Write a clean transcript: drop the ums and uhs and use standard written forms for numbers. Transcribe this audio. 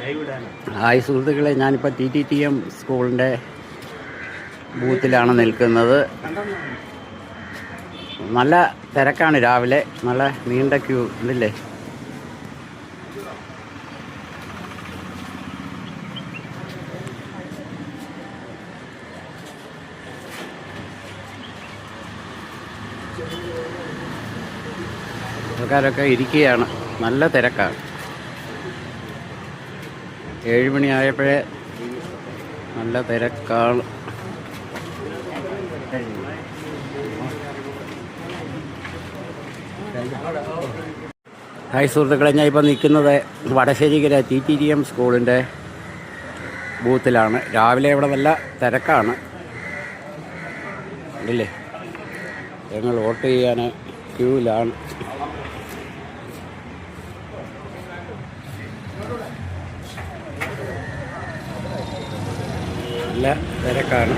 Hi സുഹൃത്തുക്കളെ, ഞാനിപ്പോൾ TTTM സ്കൂളിൻ്റെ ബൂത്തിലാണ് നിൽക്കുന്നത്. നല്ല തിരക്കാണ് രാവിലെ, നല്ല നീണ്ട ക്യൂ ഇല്ലേ. ആൾക്കാരൊക്കെ ഇരിക്കുകയാണ്, നല്ല തിരക്കാണ്. 7 മണിയായപ്പോഴേ നല്ല തിരക്കാണ്. ഹായ് സുഹൃത്തുക്കളെ, ഞാൻ ഇപ്പോൾ നിൽക്കുന്നത് വടശ്ശേരിക്കര TTTM സ്കൂളിൻ്റെ ബൂത്തിലാണ്. രാവിലെ ഇവിടെ നല്ല തിരക്കാണ് ഇല്ലേ. ഞങ്ങൾ വോട്ട് ചെയ്യാൻ ക്യൂവിലാണ്. നല്ല തിരക്കാണ്.